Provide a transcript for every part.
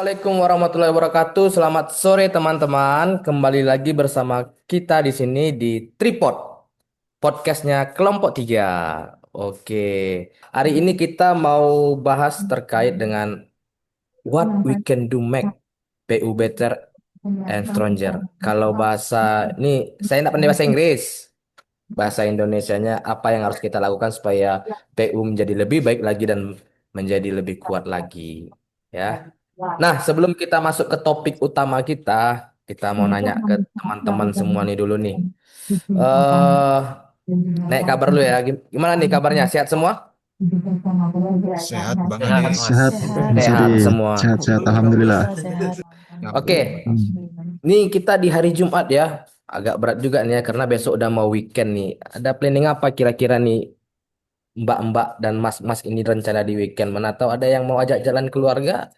Assalamualaikum warahmatullahi wabarakatuh. Selamat sore teman-teman. Kembali lagi bersama kita di sini di Tripod, podcastnya Kelompok 3. Oke, hari ini kita mau bahas terkait dengan what we can do make PU better and stronger. Kalau bahasa ini saya tidak pandai bahasa Inggris. Bahasa Indonesianya apa yang harus kita lakukan supaya PU menjadi lebih baik lagi dan menjadi lebih kuat lagi. Ya. Nah, sebelum kita masuk ke topik utama kita mau nanya ke teman-teman semua nih dulu nih. Eh, naik kabar lu ya. Gimana nih kabarnya? Sehat semua? Sehat Bang Sehat, Ade. Mas. Sehat, Mas Sehat Adi. semua. Sehat-sehat, Alhamdulillah. Alhamdulillah sehat. Oke, Alhamdulillah. nih kita di hari Jumat ya. Agak berat juga nih ya karena besok udah mau weekend nih. Ada planning apa kira-kira nih Mbak-mbak dan mas-mas ini rencana di weekend? Mana tahu ada yang mau ajak jalan keluarga?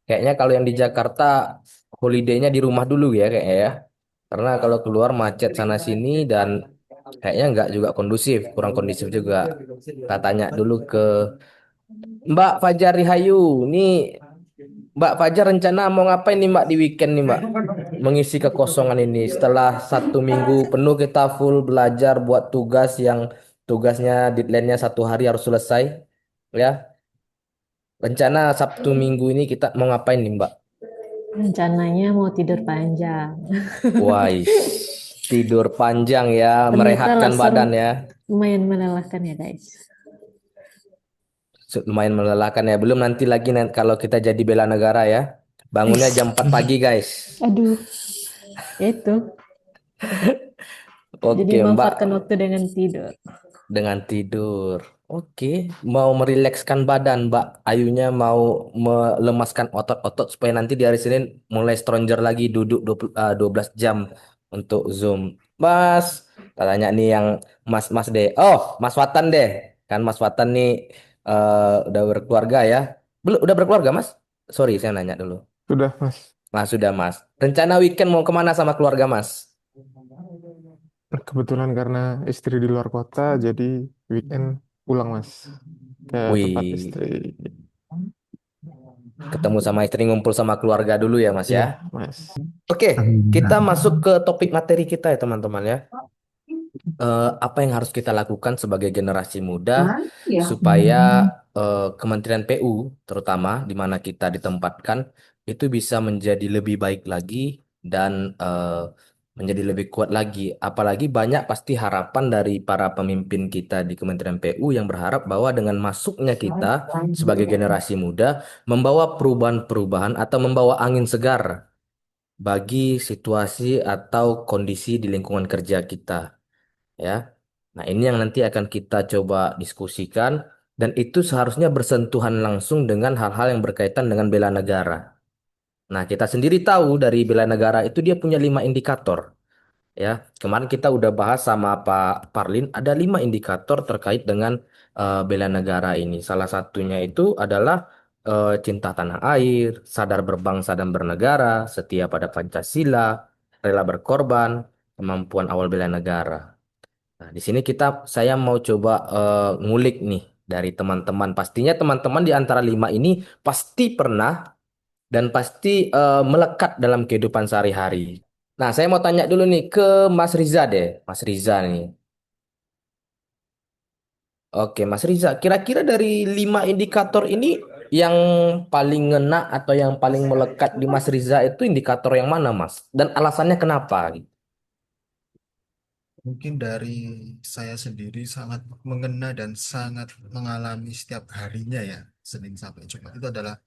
Kayaknya kalau yang di Jakarta holiday-nya di rumah dulu ya kayaknya ya. Karena kalau keluar macet sana sini dan kayaknya nggak juga kondusif, kurang kondusif juga. Kita tanya dulu ke Mbak Fajar Rihayu. Nih Mbak Fajar rencana mau ngapain nih Mbak di weekend nih Mbak? Mengisi kekosongan ini. Setelah 1 minggu penuh kita full belajar buat tugas yang tugasnya deadline-nya 1 hari harus selesai. Ya, rencana Sabtu Minggu ini kita mau ngapain nih Mbak? Rencananya mau tidur panjang. Wais, tidur panjang ya, Ternyata merehatkan laser badan ya. lumayan melelahkan ya guys. Lumayan melelahkan ya. Belum nanti lagi kalau kita jadi bela negara ya. Bangunnya jam 4 pagi guys. Aduh, ya itu. Jadi Oke manfaatkan Mbak, waktu dengan tidur. dengan tidur. Oke, mau merilekskan badan Mbak. Ayunya mau melemaskan otot-otot supaya nanti di hari Senin mulai stronger lagi duduk 12 jam untuk Zoom. Mas, katanya nih yang Mas deh. Oh, Mas Watan deh. Kan Mas Watan nih udah berkeluarga ya. Belum, udah berkeluarga Mas? Sorry, saya nanya dulu. Sudah, Mas. Mas sudah Mas. Rencana weekend mau kemana sama keluarga Mas? Kebetulan karena istri di luar kota, jadi weekend pulang, Mas, ke tempat Wih, istri. ketemu sama istri ngumpul sama keluarga dulu ya Mas ya. Iya, Mas. Oke, kita Alhamdulillah. masuk ke topik materi kita ya teman-teman ya. Apa yang harus kita lakukan sebagai generasi muda supaya Kementerian PU terutama di mana kita ditempatkan itu bisa menjadi lebih baik lagi dan menjadi lebih kuat lagi. Apalagi banyak pasti harapan dari para pemimpin kita di Kementerian PU yang berharap bahwa dengan masuknya kita sebagai generasi muda membawa perubahan-perubahan atau membawa angin segar bagi situasi atau kondisi di lingkungan kerja kita ya. Nah, ini yang nanti akan kita coba diskusikan dan itu seharusnya bersentuhan langsung dengan hal-hal yang berkaitan dengan bela negara. Nah, kita sendiri tahu dari bela negara itu dia punya 5 indikator. Ya, kemarin kita udah bahas sama Pak Parlin, ada 5 indikator terkait dengan bela negara ini. Salah satunya itu adalah cinta tanah air, sadar berbangsa dan bernegara, setia pada Pancasila, rela berkorban, kemampuan awal bela negara. Nah, di sini saya mau coba ngulik nih dari teman-teman. Pastinya teman-teman di antara 5 ini pasti pernah dan pasti melekat dalam kehidupan sehari-hari. Nah, saya mau tanya dulu nih ke Mas Riza deh. Mas Riza nih. Oke, Mas Riza, kira-kira dari 5 indikator ini yang paling ngena atau yang paling melekat di Mas Riza itu indikator yang mana, Mas? Dan alasannya kenapa? Mungkin dari saya sendiri sangat mengena dan sangat mengalami setiap harinya ya, Senin sampai Jumat itu adalah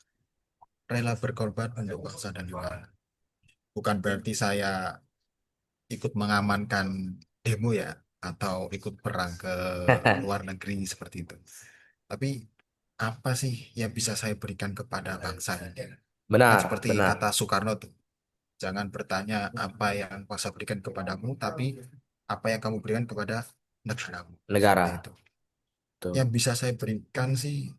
rela berkorban untuk bangsa dan negara. Bukan berarti saya ikut mengamankan demo ya, atau ikut perang ke luar negeri seperti itu. Tapi apa sih yang bisa saya berikan kepada bangsa ini? Kan Benar, seperti kata benar. Soekarno tuh, jangan bertanya apa yang kuasa berikan kepadamu, tapi apa yang kamu berikan kepada negaramu. Seperti Negara. itu. Yang Tuh. bisa saya berikan sih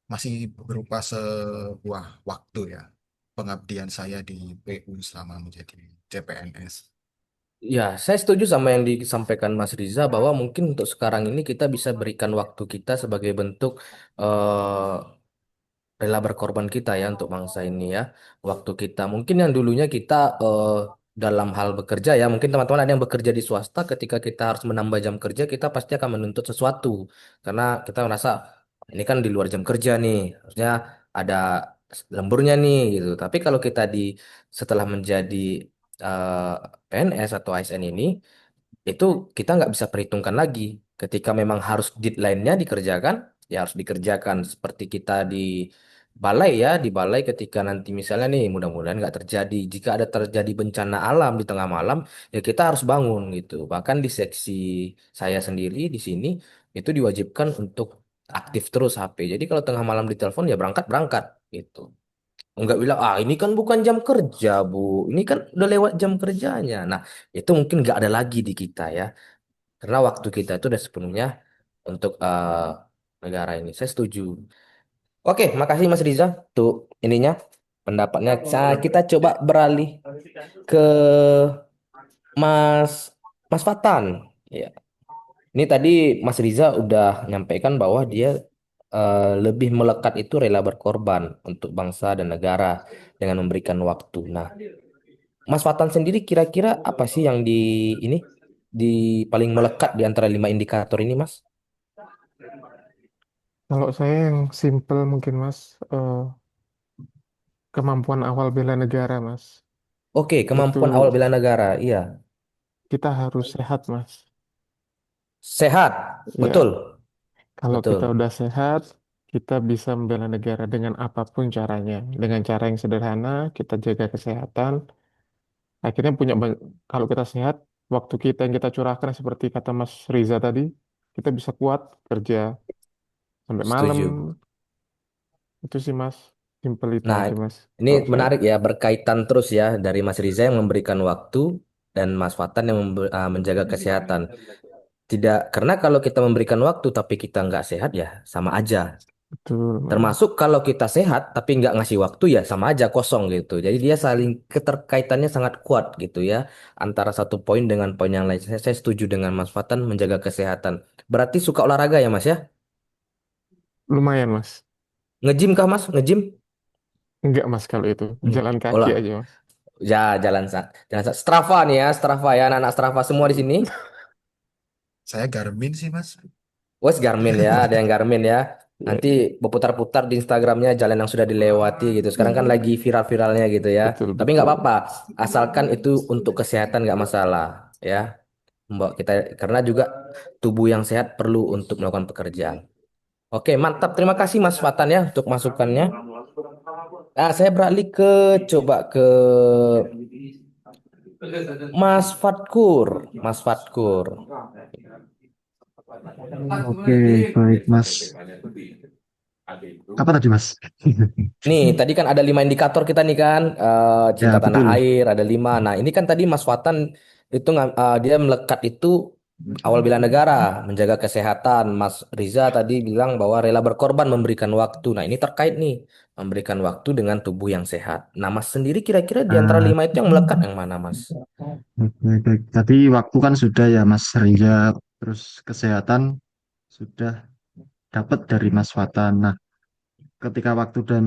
masih berupa sebuah waktu ya. Pengabdian saya di PU selama menjadi CPNS. Ya, saya setuju sama yang disampaikan Mas Riza bahwa mungkin untuk sekarang ini kita bisa berikan waktu kita sebagai bentuk eh, rela berkorban kita ya untuk bangsa ini ya. Waktu kita mungkin yang dulunya kita dalam hal bekerja ya, mungkin teman-teman ada yang bekerja di swasta, ketika kita harus menambah jam kerja, kita pasti akan menuntut sesuatu karena kita merasa ini kan di luar jam kerja nih, harusnya ada lemburnya nih gitu. Tapi kalau kita setelah menjadi eh, PNS atau ASN ini itu kita nggak bisa perhitungkan lagi. Ketika memang harus deadline-nya dikerjakan, ya harus dikerjakan. Seperti kita di balai ya, di balai ketika nanti misalnya nih, mudah-mudahan nggak terjadi. Jika ada terjadi bencana alam di tengah malam, ya kita harus bangun gitu. Bahkan di seksi saya sendiri di sini, itu diwajibkan untuk aktif terus HP. Jadi kalau tengah malam ditelepon, ya berangkat-berangkat gitu. Enggak bilang, ah ini kan bukan jam kerja, Bu. Ini kan udah lewat jam kerjanya. Nah, itu mungkin nggak ada lagi di kita ya. Karena waktu kita itu udah sepenuhnya untuk negara ini. Saya setuju. Oke, makasih Mas Riza untuk ininya pendapatnya. Kita coba beralih ke Mas Mas Fatan. Ya, ini tadi Mas Riza udah nyampaikan bahwa dia lebih melekat itu rela berkorban untuk bangsa dan negara dengan memberikan waktu. Nah, Mas Fatan sendiri kira-kira apa sih yang ini di paling melekat di antara 5 indikator ini, Mas? Kalau saya yang simple mungkin Mas, kemampuan awal bela negara Mas. Oke, Itu kemampuan awal bela negara. Iya. kita harus sehat Mas. Sehat. Ya, Betul. kalau kita Betul. udah sehat, kita bisa membela negara dengan apapun caranya. Dengan cara yang sederhana, kita jaga kesehatan. Akhirnya kalau kita sehat, waktu kita yang kita curahkan seperti kata Mas Riza tadi, kita bisa kuat kerja sampai malam. Setuju. Itu sih Mas, simple itu Nah, aja Mas. ini Kalau saya, menarik ya, berkaitan terus ya dari Mas Riza yang memberikan waktu dan Mas Fatan yang menjaga kesehatan. Tidak, karena kalau kita memberikan waktu tapi kita nggak sehat ya sama aja. betul Mas. Termasuk kalau kita sehat tapi nggak ngasih waktu ya sama aja kosong gitu. Jadi dia saling keterkaitannya sangat kuat gitu ya. Antara satu poin dengan poin yang lain. Saya setuju dengan Mas Fatan menjaga kesehatan. Berarti suka olahraga ya Mas ya? Lumayan Mas. Ngejim kah Mas? Ngejim? Enggak Mas kalau itu, jalan kaki Olah. aja Mas. Ya, jalan Strava nih ya, Strava ya, anak-anak Strava semua di sini. Saya Garmin sih, Mas. Wes Garmin ya, ada yang Garmin ya. Ya, Nanti berputar-putar di Instagramnya jalan yang sudah dilewati gitu. Sekarang kan lagi viral-viralnya gitu ya. betul Tapi nggak betul. apa-apa, asalkan itu untuk kesehatan nggak masalah ya. Mbak kita karena juga tubuh yang sehat perlu untuk melakukan pekerjaan. Oke, mantap. Terima kasih Mas Fatan ya untuk masukannya. Nah, saya beralih coba ke Mas Fatkur. Mas Fatkur. Oke, baik Mas. Apa tadi Mas? Nih, tadi kan ada 5 indikator kita nih kan, cinta Ya, tanah betul. air ada 5. Nah, ini kan tadi Mas Fatan itu dia melekat itu awal bela negara, menjaga kesehatan. Mas Riza tadi bilang bahwa rela berkorban memberikan waktu. Nah, ini terkait nih, memberikan waktu dengan tubuh yang sehat. Nah, Mas sendiri kira-kira di antara Ah, 5 itu yang melekat yang mana, Mas? baik, baik. Tadi waktu kan sudah ya Mas Rinja, terus kesehatan sudah dapat dari Mas Fatan. Nah, ketika waktu dan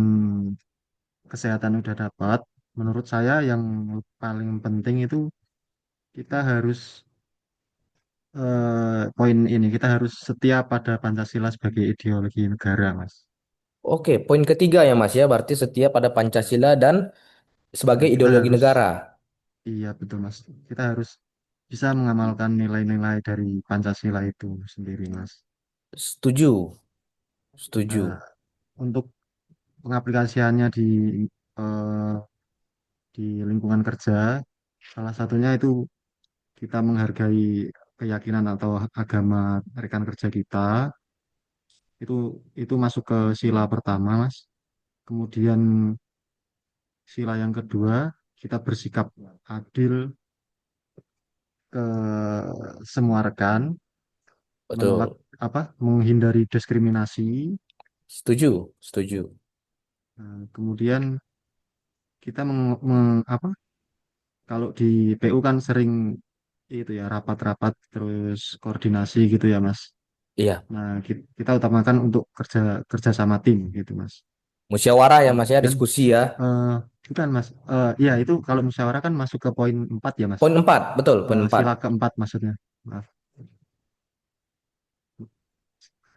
kesehatan udah dapat, menurut saya yang paling penting itu kita harus poin ini, kita harus setia pada Pancasila sebagai ideologi negara, Mas. Oke, poin ketiga ya, Mas ya. Berarti setia pada Pancasila dan Ya, sebagai kita ideologi harus, negara. iya betul Mas. Kita harus bisa mengamalkan nilai-nilai dari Pancasila itu sendiri, Mas. Setuju, Nah, setuju. untuk pengaplikasiannya eh, di lingkungan kerja, salah satunya itu kita menghargai keyakinan atau agama rekan kerja kita. Itu itu masuk ke sila pertama, Mas. Kemudian sila yang kedua, kita bersikap adil ke semua rekan, menolak Betul. menghindari diskriminasi. Setuju, setuju. Nah, kemudian kita kalau di PU kan sering itu ya rapat-rapat terus koordinasi gitu ya Mas. Iya. Nah, kita utamakan untuk kerja kerja sama tim gitu Mas. Musyawarah ya Mas ya, Dan diskusi ya. eh, bukan Mas, ya itu kalau musyawarah kan masuk ke poin 4 ya Mas. Poin 4, betul, poin 4. Sila keempat maksudnya. Maaf.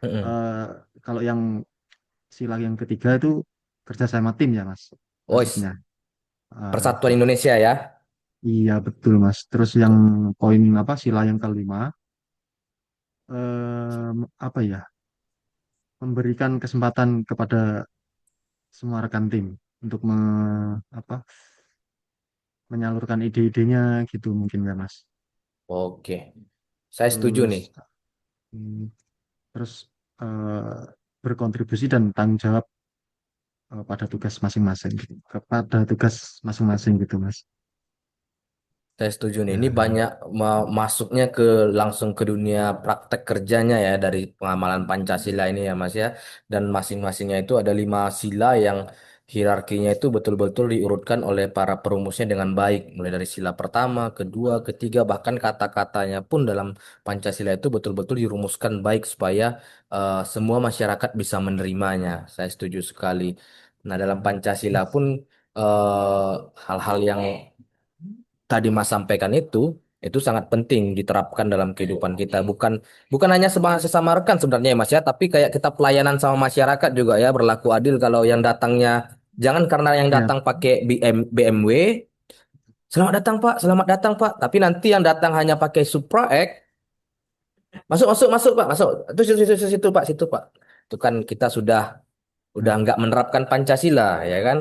Mm-mm. Eh, Kalau yang sila yang ketiga itu kerja sama tim ya Mas, Wes, maksudnya. Persatuan Eh, Indonesia ya. iya betul Mas. Terus yang poin apa sila yang kelima, apa ya, memberikan kesempatan kepada semua rekan tim untuk apa, menyalurkan ide-idenya gitu mungkin ya Mas. Oke, saya setuju Terus nih. hmm, terus eh, berkontribusi dan tanggung jawab pada tugas masing-masing gitu. Kepada tugas masing-masing gitu Mas. Saya setuju nih. Ini Ya, banyak masuknya ke langsung ke dunia praktek kerjanya ya dari pengamalan Pancasila ini ya Mas ya. Dan masing-masingnya itu ada 5 sila yang hierarkinya itu betul-betul diurutkan oleh para perumusnya dengan baik. Mulai dari sila pertama, kedua, ketiga, bahkan kata-katanya pun dalam Pancasila itu betul-betul dirumuskan baik supaya semua masyarakat bisa menerimanya. Saya setuju sekali. Nah, dalam Pancasila pun hal-hal yang tadi Mas sampaikan itu sangat penting diterapkan dalam kehidupan kita. Bukan hanya sesama rekan sebenarnya ya Mas ya, tapi kayak kita pelayanan sama masyarakat juga ya, berlaku adil kalau yang datangnya jangan karena yang Ya, datang pakai BMW, selamat datang Pak, selamat datang Pak, tapi nanti yang datang hanya pakai Supra X, masuk masuk masuk Pak, masuk. Itu situ situ situ, situ, Pak, situ Pak. Itu kan kita udah ya, nggak menerapkan Pancasila ya kan.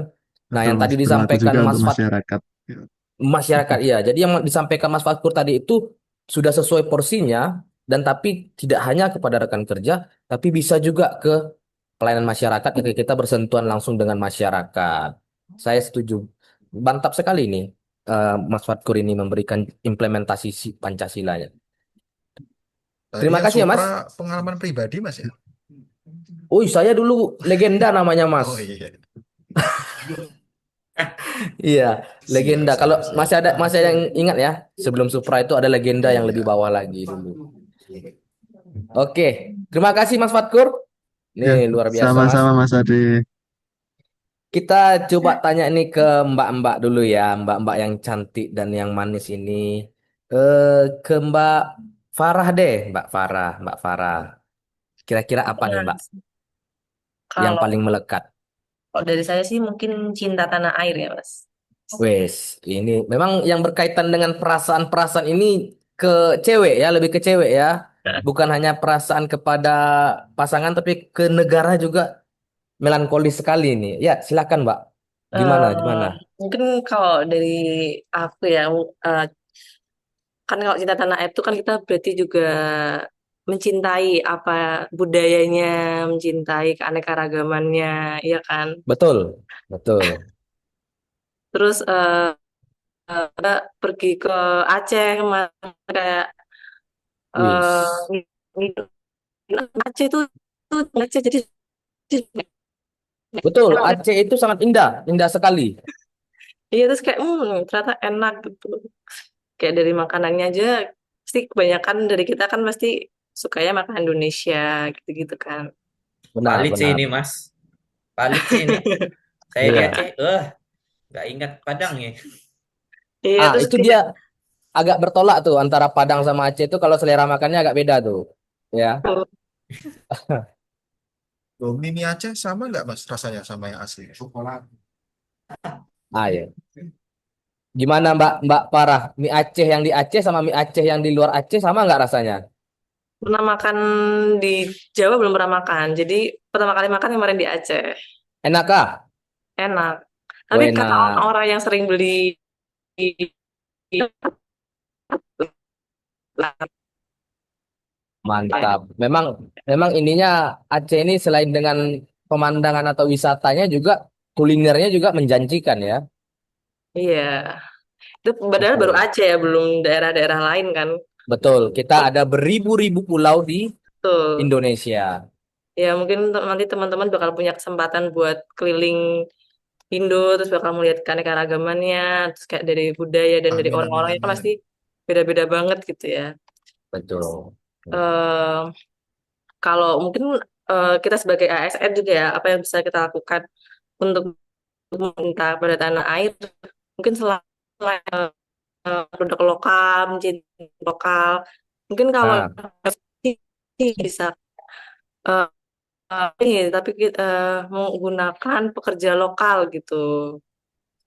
Nah, betul yang tadi Mas. Berlaku disampaikan juga untuk Mas Fat masyarakat. Ya, masyarakat iya. Jadi yang disampaikan Mas Fakur tadi itu sudah sesuai porsinya dan tapi tidak hanya kepada rekan kerja, tapi bisa juga ke pelayanan masyarakat ketika kita bersentuhan langsung dengan masyarakat. Saya setuju. Mantap sekali nih Mas Fatkur ini memberikan implementasi Pancasilanya. tadi Terima yang kasih ya Mas. Supra pengalaman pribadi Mas ya. Saya dulu legenda namanya Mas. Oh iya, Iya, siap legenda. Kalau siap siap. masih ada yang ingat ya, sebelum Supra itu ada legenda yang lebih Iya. bawah lagi dulu. Oke, terima kasih Mas Fatkur. Ini ya, luar biasa Mas. sama-sama Mas Ade. Kita coba tanya nih ke Mbak-mbak dulu ya, Mbak-mbak yang cantik dan yang manis ini. Ke Mbak Farah deh, Mbak Farah, Mbak Farah. Kira-kira apa nih Mbak Mas, yang kalau paling melekat? kalau dari saya sih mungkin cinta tanah air ya, Mas. Wes, ini memang yang berkaitan dengan perasaan-perasaan ini ke cewek ya, lebih ke cewek ya. Bukan hanya perasaan kepada pasangan tapi ke negara juga melankolis sekali ini. Ya, silakan Mbak. Gimana, Eh, gimana? Mungkin kalau dari aku ya, eh, kan kalau cinta tanah air itu kan kita berarti juga mencintai apa budayanya, mencintai keanekaragamannya, ya kan. Betul, betul. Terus kita pergi ke Aceh kemarin kayak Wis. eh, Aceh tuh Aceh jadi Betul, Aceh itu sangat indah, indah sekali. iya terus kayak ternyata enak gitu. Kayak dari makanannya aja, pasti kebanyakan dari kita kan pasti sukanya makan Indonesia gitu-gitu kan. Benar, Valid sih benar. ini Mas. Valid sih ini. Saya di Iya. Aceh, nggak ingat Padang ya. Iya terus Itu dia kayak agak bertolak tuh antara Padang sama Aceh itu kalau selera makannya agak beda tuh. Ya. Oh, mie Aceh sama nggak Mas rasanya sama yang asli? Ya. Gimana Mbak Mbak Parah? Mie Aceh yang di Aceh sama mie Aceh yang di luar Aceh sama nggak rasanya? pernah makan di Jawa belum pernah makan. Jadi pertama kali makan kemarin di Aceh. Enakkah? Enak. Oh, Tapi kata enak. orang-orang yang sering beli Mantap. Memang memang ininya Aceh ini selain dengan pemandangan atau wisatanya juga kulinernya juga menjanjikan ya. iya, itu padahal baru Betul. Aceh ya, belum daerah-daerah lain kan. Betul. Kita ada beribu-ribu pulau di Tuh. Indonesia. Ya mungkin nanti teman-teman bakal punya kesempatan buat keliling Indo, terus bakal melihat keanekaragamannya, terus kayak dari budaya dan dari Amin amin orang-orangnya kan amin. pasti beda-beda banget gitu ya. Betul. eh Kalau mungkin kita sebagai ASN juga ya, apa yang bisa kita lakukan? untuk meminta pada tanah air mungkin selain produk lokal, mencintai lokal. Mungkin kalau Nah, bisa eh, tapi kita menggunakan pekerja lokal gitu.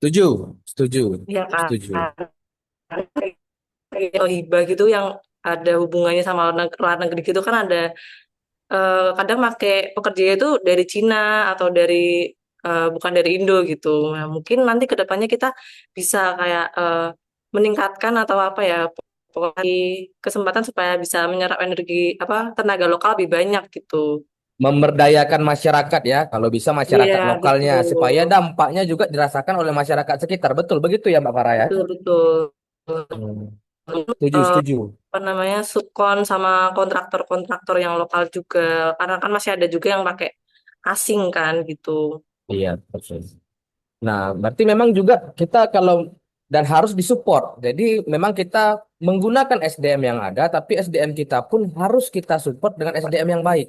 setuju, setuju, Ya kan? setuju. Atau hibah gitu yang ada hubungannya sama luar negeri gitu kan ada kadang pakai pekerja itu dari Cina atau dari bukan dari Indo gitu. Nah, mungkin nanti ke depannya kita bisa kayak meningkatkan atau apa ya pokoknya kesempatan supaya bisa menyerap energi apa tenaga lokal lebih banyak gitu. Memberdayakan masyarakat ya, kalau bisa Iya, masyarakat lokalnya, supaya betul. dampaknya juga dirasakan oleh masyarakat sekitar. Betul, begitu ya Mbak Farah ya? Betul, betul. Hmm, setuju, Eh, setuju. apa namanya subkon sama kontraktor-kontraktor yang lokal juga karena kan masih ada juga yang pakai asing kan gitu. Iya, betul. Nah, berarti memang juga kita kalau dan harus disupport. Jadi memang kita menggunakan SDM yang ada, tapi SDM kita pun harus kita support dengan SDM yang baik,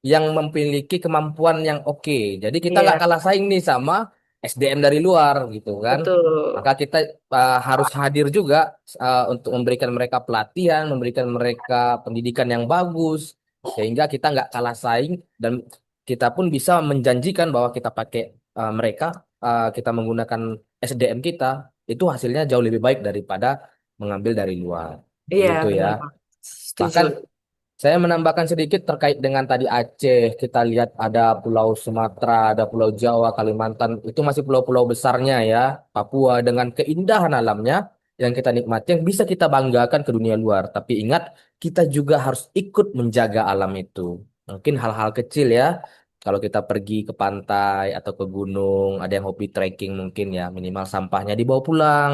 yang memiliki kemampuan yang oke. Jadi kita nggak Iya, kalah saing nih sama SDM dari luar gitu kan. betul. Maka kita harus hadir juga untuk memberikan mereka pelatihan, memberikan mereka pendidikan yang bagus, sehingga kita nggak kalah saing dan kita pun bisa menjanjikan bahwa kita pakai mereka, kita menggunakan SDM kita, itu hasilnya jauh lebih baik daripada mengambil dari luar. Iya, Begitu ya. benar, Pak. Setuju. Bahkan saya menambahkan sedikit terkait dengan tadi Aceh. Kita lihat ada Pulau Sumatera, ada Pulau Jawa, Kalimantan. Itu masih pulau-pulau besarnya ya. Papua dengan keindahan alamnya yang kita nikmati, yang bisa kita banggakan ke dunia luar. Tapi ingat, kita juga harus ikut menjaga alam itu. Mungkin hal-hal kecil ya. Kalau kita pergi ke pantai atau ke gunung, ada yang hobi trekking mungkin ya, minimal sampahnya dibawa pulang.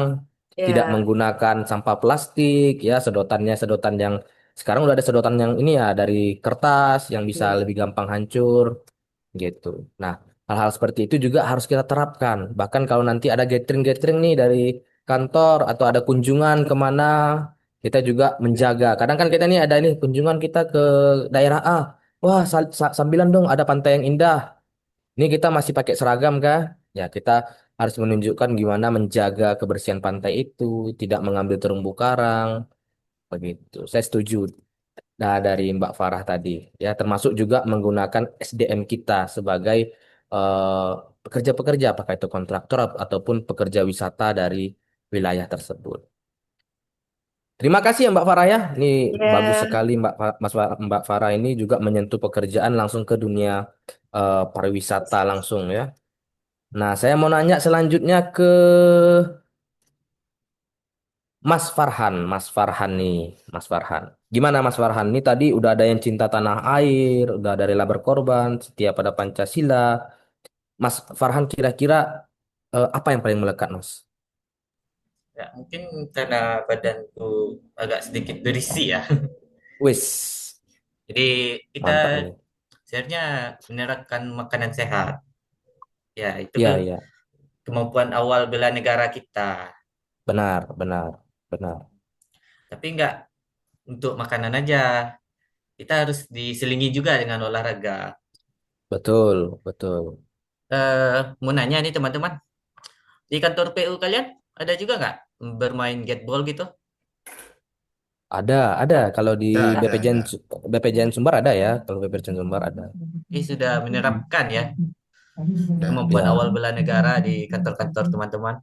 Tidak Ya, menggunakan sampah plastik ya, sedotannya sedotan yang sekarang udah ada sedotan yang ini ya dari kertas yang bisa ya, lebih gampang hancur gitu. Nah, hal-hal seperti itu juga harus kita terapkan. Bahkan kalau nanti ada gathering-gathering nih dari kantor atau ada kunjungan kemana, kita juga menjaga. Kadang kan kita nih ada ini kunjungan kita ke daerah A. Wah, sambilan dong ada pantai yang indah. Ini kita masih pakai seragam kah? Ya, kita harus menunjukkan gimana menjaga kebersihan pantai itu, tidak mengambil terumbu karang, begitu. Saya setuju. Nah, dari Mbak Farah tadi, ya termasuk juga menggunakan SDM kita sebagai eh, pekerja-pekerja, apakah itu kontraktor ataupun pekerja wisata dari wilayah tersebut. Terima kasih ya Mbak Farah ya. Ini bagus ya, sekali Mbak Farah ini juga menyentuh pekerjaan langsung ke dunia pariwisata langsung ya. Nah, saya mau nanya selanjutnya ke Mas Farhan nih, Mas Farhan. Gimana Mas Farhan? Ini tadi udah ada yang cinta tanah air, udah ada rela berkorban, setia pada Pancasila. Mas Farhan kira-kira apa yang paling melekat, Mas? Ya, mungkin karena badanku agak sedikit berisi ya. Wis, Jadi kita mantap ini. sebenarnya menerapkan makanan sehat. Ya, itu Iya, iya, kemampuan awal bela negara kita. benar, benar, benar. Tapi nggak untuk makanan aja. Kita harus diselingi juga dengan olahraga. Betul, betul. Mau nanya nih teman-teman, di kantor PU kalian ada juga nggak bermain gateball gitu? Ada kalau di Ada. BPJN Sumbar ada ya, kalau BPJN Sumbar ada. Ini sudah menerapkan ya kemampuan Ya, awal bela negara di kantor-kantor teman-teman.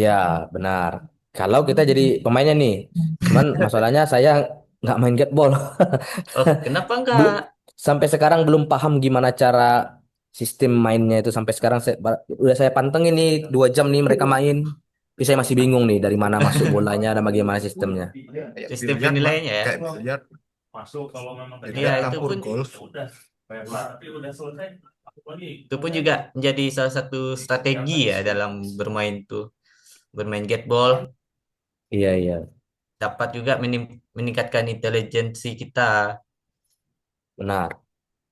ya, benar. Kalau kita jadi pemainnya nih, cuman masalahnya saya nggak main gateball. Oh, kenapa Belum enggak? sampai sekarang belum paham gimana cara sistem mainnya itu sampai sekarang udah saya pantengin nih 2 jam nih mereka main. Tapi saya masih bingung nih dari mana masuk bolanya dan bagaimana sistemnya. Kayak Sistem biliar, Pak. penilaiannya ya. Kayak biliar, Iya, biliar campur golf. itu pun juga menjadi salah satu strategi ya dalam bermain tuh, bermain gateball Iya, iya, dapat juga meningkatkan intelijensi kita. benar.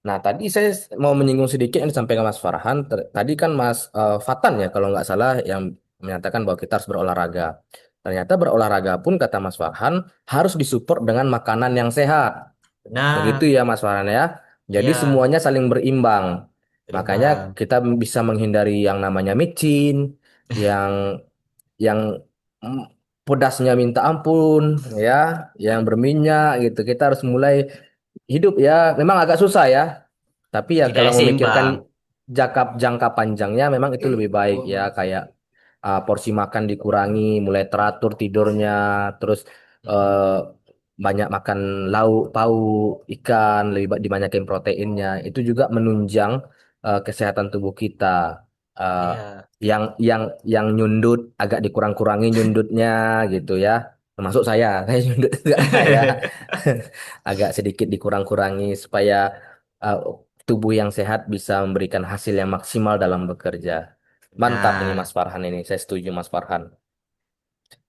Nah, tadi saya mau menyinggung sedikit yang disampaikan Mas Farhan. Tadi kan Mas Fatan ya, kalau nggak salah, yang menyatakan bahwa kita harus berolahraga. Ternyata berolahraga pun, kata Mas Farhan, harus disupport dengan makanan yang sehat. Begitu Benar, ya Mas Farhan ya. Jadi ya, semuanya saling berimbang. Makanya Berimbang. kita bisa menghindari yang namanya micin, yang yang mm, pedasnya minta ampun, ya, yang berminyak gitu. Kita harus mulai hidup ya. Memang agak susah ya, tapi ya kalau Tidak memikirkan seimbang. jangka jangka panjangnya memang itu lebih baik ya. Kayak porsi makan dikurangi, mulai teratur tidurnya, terus Mm-mm. eh, banyak makan lauk, pauk, ikan, dibanyakin proteinnya. Itu juga menunjang kesehatan tubuh kita. Eh, Iya. yang nyundut agak dikurang-kurangi nyundutnya gitu ya. Termasuk saya, saya nyundut juga ya. Agak sedikit dikurang-kurangi supaya uh, tubuh yang sehat bisa memberikan hasil yang maksimal dalam bekerja. Mantap ini Nah, Mas Farhan ini. Saya setuju Mas Farhan.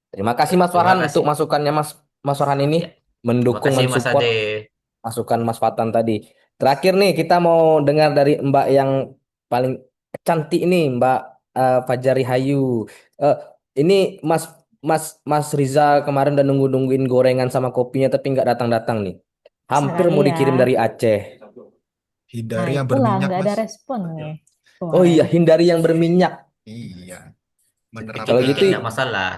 Terima kasih Mas terima Farhan untuk kasih. masukannya Mas Farhan ini Ya, terima mendukung kasih Mas mensupport Ade. masukan Mas Fatan tadi. Terakhir nih kita mau dengar dari Mbak yang paling cantik nih Mbak Fajari Hayu. Eh, ini Mas Mas Mas Riza kemarin udah nungguin gorengan sama kopinya tapi nggak datang-datang nih. Bisa Hampir kali mau ya. dikirim dari Aceh. Nah, Hindari yang itulah berminyak, nggak ada Mas. respon nih Oh kemarin. iya, hindari yang berminyak. Iya, Kalau Dikit-dikit gitu menerapkan nggak masalah.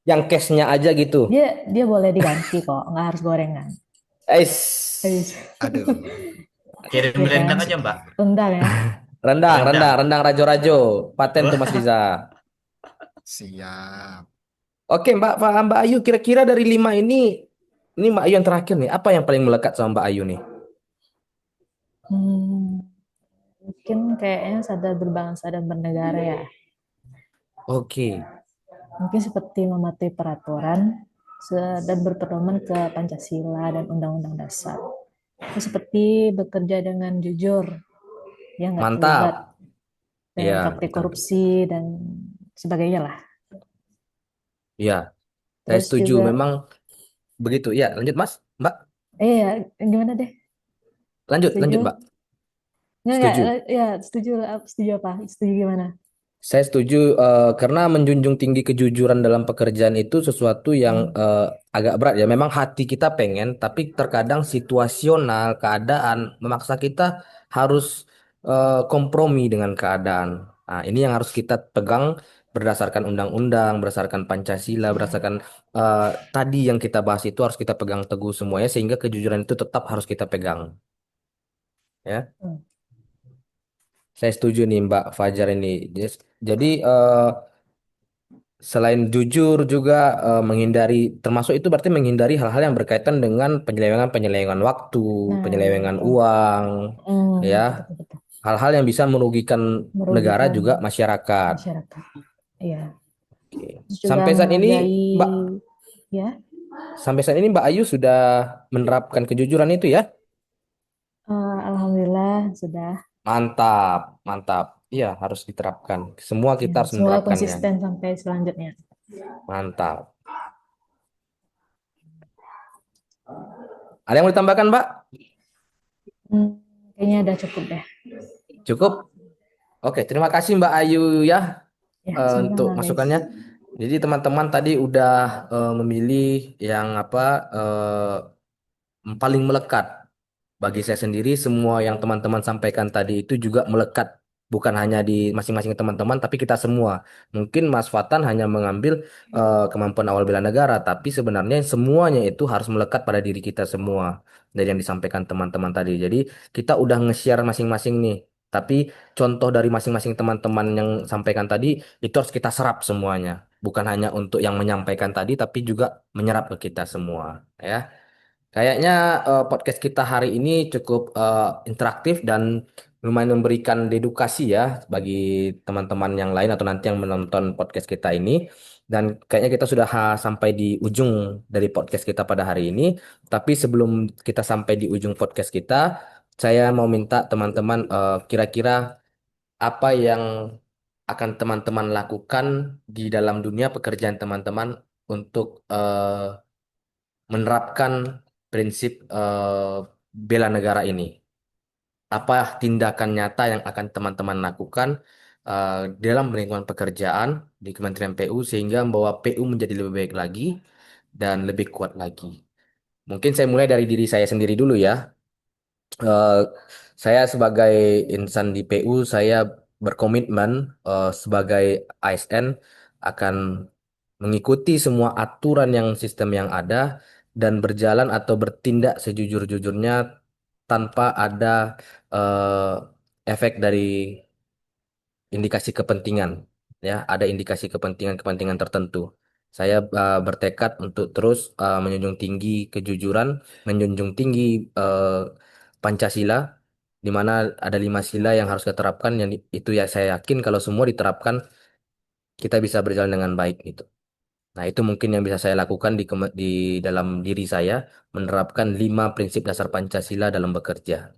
yang cashnya aja gitu. Dia dia boleh diganti kok, nggak harus gorengan. Ais. Guys, aduh, Kirim ya kan? rendang aja, Mbak. sedih. Rendang ya. Rendang. Rendang rajo-rajo. Paten tuh Mas Wah, Riza. Siap. Oke, Mbak Ayu, kira-kira dari 5 ini Mbak Ayu yang terakhir nih, apa yang paling melekat sama Mbak Ayu nih? Hmm, mungkin kayaknya sadar berbangsa dan bernegara ya. Oke, Mungkin seperti mematuhi peraturan dan berpedoman ke Pancasila dan Undang-Undang Dasar. Itu seperti bekerja dengan jujur, ya nggak mantap. terlibat Iya, dengan praktik betul. korupsi dan sebagainya lah. Iya, saya Terus setuju. juga, Memang begitu. Ya, lanjut Mas. Mbak, ya gimana deh? lanjut Setuju? Mbak. Nggak, Setuju. ya setuju lah. Setuju apa? Setuju gimana? Saya setuju karena menjunjung tinggi kejujuran dalam pekerjaan itu sesuatu yang Hmm. agak berat ya. Memang hati kita pengen, tapi terkadang situasional, keadaan memaksa kita harus kompromi dengan keadaan. Nah, ini yang harus kita pegang berdasarkan undang-undang, berdasarkan Pancasila, berdasarkan tadi yang kita bahas itu harus kita pegang teguh semuanya sehingga kejujuran itu tetap harus kita pegang. Ya, Hmm. saya setuju nih Mbak Fajar ini. Jadi selain jujur juga menghindari termasuk itu berarti menghindari hal-hal yang berkaitan dengan penyelewengan waktu, Nah, penyelewengan betul. uang, ya, Betul, betul, betul. hal-hal yang bisa merugikan negara Merugikan juga masyarakat. masyarakat. Iya. Oke. Terus juga Sampai saat ini menghargai, Mbak, ya, sampai saat ini Mbak Ayu sudah menerapkan kejujuran itu ya? alhamdulillah sudah. Mantap, mantap. Iya, harus diterapkan. Semua Ya, kita harus semoga menerapkannya. konsisten sampai selanjutnya. Mantap. Ada yang mau ditambahkan, Mbak? Hmm, kayaknya udah cukup deh. Cukup? Oke, terima kasih Mbak Ayu ya Ya, untuk sama-sama guys. masukannya. Jadi teman-teman tadi udah memilih yang apa paling melekat. Bagi saya sendiri semua yang teman-teman sampaikan tadi itu juga melekat bukan hanya di masing-masing teman-teman tapi kita semua. Mungkin Mas Fatan hanya mengambil kemampuan awal bela negara, tapi sebenarnya semuanya itu harus melekat pada diri kita semua dari yang disampaikan teman-teman tadi. Jadi kita udah nge-share masing-masing nih. Tapi contoh dari masing-masing teman-teman yang sampaikan tadi itu harus kita serap semuanya. Bukan hanya untuk yang menyampaikan tadi, tapi juga menyerap ke kita semua, ya. Kayaknya podcast kita hari ini cukup interaktif dan lumayan memberikan edukasi ya bagi teman-teman yang lain atau nanti yang menonton podcast kita ini. Dan kayaknya kita sudah sampai di ujung dari podcast kita pada hari ini. Tapi sebelum kita sampai di ujung podcast kita, saya mau minta teman-teman kira-kira apa yang akan teman-teman lakukan di dalam dunia pekerjaan teman-teman untuk menerapkan prinsip bela negara ini. Apa tindakan nyata yang akan teman-teman lakukan dalam lingkungan pekerjaan di Kementerian PU sehingga membawa PU menjadi lebih baik lagi dan lebih kuat lagi. Mungkin saya mulai dari diri saya sendiri dulu ya. Eh, Saya sebagai insan di PU, saya berkomitmen sebagai ASN akan mengikuti semua aturan yang sistem yang ada dan berjalan atau bertindak sejujur-jujurnya tanpa ada eh, efek dari indikasi kepentingan. Ya, ada indikasi kepentingan-kepentingan tertentu. Saya bertekad untuk terus menjunjung tinggi kejujuran, menjunjung tinggi eh, Pancasila, di mana ada 5 sila yang harus kita terapkan. Yang itu ya saya yakin kalau semua diterapkan kita bisa berjalan dengan baik gitu. Nah, itu mungkin yang bisa saya lakukan di dalam diri saya, menerapkan 5 prinsip dasar Pancasila dalam bekerja.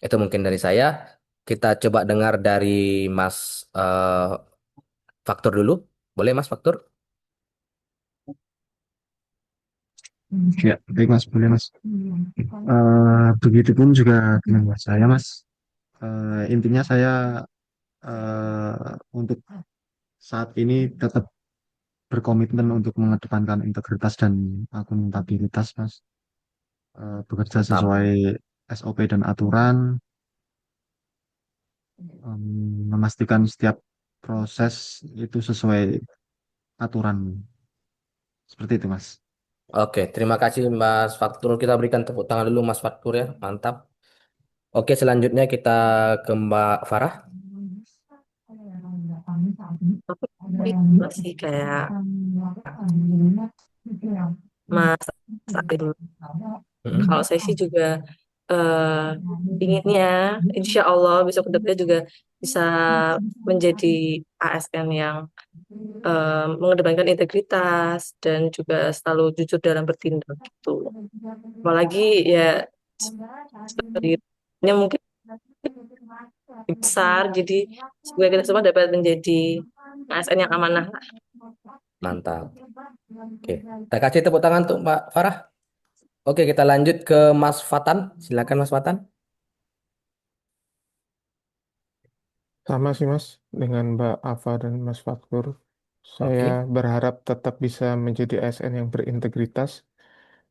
Itu mungkin dari saya. Kita coba dengar dari Mas Faktur dulu. Boleh Mas Faktur? Ya, baik Mas, boleh Mas. Begitupun juga dengan Mas saya Mas. Intinya saya untuk saat ini tetap berkomitmen untuk mengedepankan integritas dan akuntabilitas Mas. Bekerja Mantap. sesuai SOP dan aturan, memastikan setiap proses itu sesuai aturan. Seperti itu Mas. Oke, terima kasih Mas Faktur. Kita berikan tepuk tangan dulu Mas Faktur ya. Mantap. Oke, selanjutnya kita ke Mbak Farah. Tapi masih kayak Mas Akin. Mm-mm. Kalau saya sih juga eh, inginnya, insya Allah besok ke depannya juga bisa menjadi ASN yang mengedepankan integritas dan juga selalu jujur dalam bertindak gitu. Apalagi ya sebenarnya mungkin besar, jadi semoga kita semua dapat menjadi ASN yang amanah. Mantap. Oke, kita kasih tepuk tangan untuk Mbak Farah. Oke, kita lanjut ke Mas Fatan. Silakan Mas Fatan. Sama sih Mas, dengan Mbak Ava dan Mas Fatur. Saya Oke, berharap tetap bisa menjadi ASN yang berintegritas.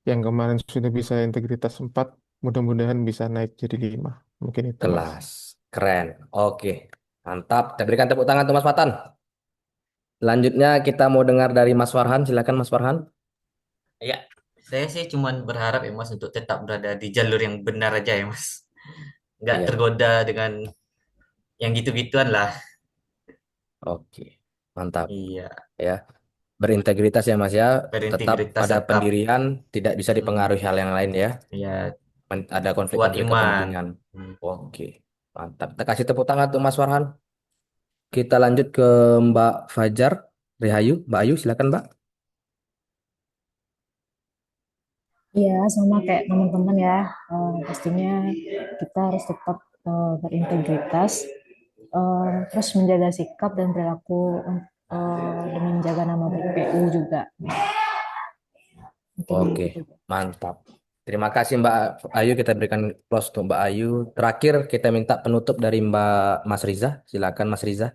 Yang kemarin sudah bisa integritas 4, mudah-mudahan bisa naik jadi 5. Mungkin itu Mas. kelas. Keren. Oke, mantap. Kita berikan tepuk tangan untuk Mas Fatan. Selanjutnya kita mau dengar dari Mas Farhan. Silakan Mas Farhan. Ya, saya sih cuman berharap ya Mas untuk tetap berada di jalur yang benar aja ya Mas. Nggak Iya, tergoda dengan yang gitu-gituan lah. oke. Mantap. Iya, Ya, berintegritas ya Mas ya. Tetap berintegritas pada tetap. pendirian, tidak bisa dipengaruhi Hmm, hal yang lain ya. ya, Ada kuat konflik-konflik iman. kepentingan. Hmm. Oke, mantap. Kita kasih tepuk tangan untuk Mas Farhan. Kita lanjut ke Mbak Fajar Rihayu. Mbak Ayu, silakan Mbak. Iya, sama kayak teman-teman ya. Pastinya kita harus tetap berintegritas, terus menjaga sikap dan perilaku demi menjaga nama baik PU juga. Mungkin Oke, gitu. mantap. Terima kasih Mbak Ayu. Kita berikan close untuk Mbak Ayu. Terakhir kita minta penutup dari Mbak Mas Riza. Silakan Mas Riza.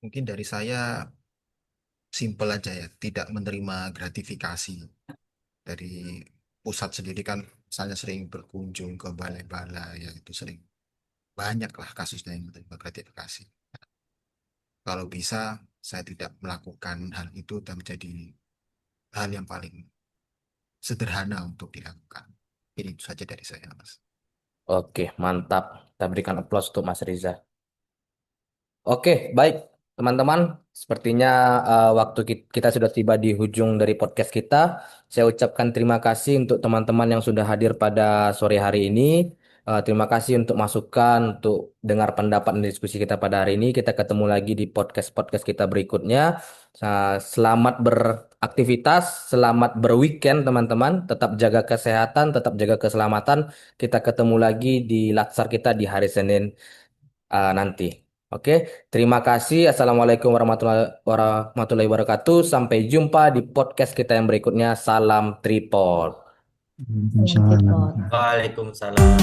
Mungkin dari saya simpel aja ya, tidak menerima gratifikasi dari pusat sendiri kan. Saya sering berkunjung ke balai-balai, ya itu sering banyak lah kasusnya yang menerima gratifikasi. Kalau bisa saya tidak melakukan hal itu dan menjadi hal yang paling sederhana untuk dilakukan. Ini itu saja dari saya, Mas. Oke, mantap. Kita berikan aplaus untuk Mas Riza. Oke, baik teman-teman. Sepertinya waktu kita sudah tiba di ujung dari podcast kita. Saya ucapkan terima kasih untuk teman-teman yang sudah hadir pada sore hari ini. Terima kasih untuk masukan, untuk dengar pendapat dan diskusi kita pada hari ini. Kita ketemu lagi di podcast-podcast kita berikutnya. Selamat beraktivitas, selamat berweekend teman-teman. Tetap jaga kesehatan, tetap jaga keselamatan. Kita ketemu lagi di latsar kita di hari Senin nanti. Oke, terima kasih. Assalamualaikum warahmatullahi wabarakatuh. Sampai jumpa di podcast kita yang berikutnya. Salam Tripod. Salam tripod. Waalaikumsalam.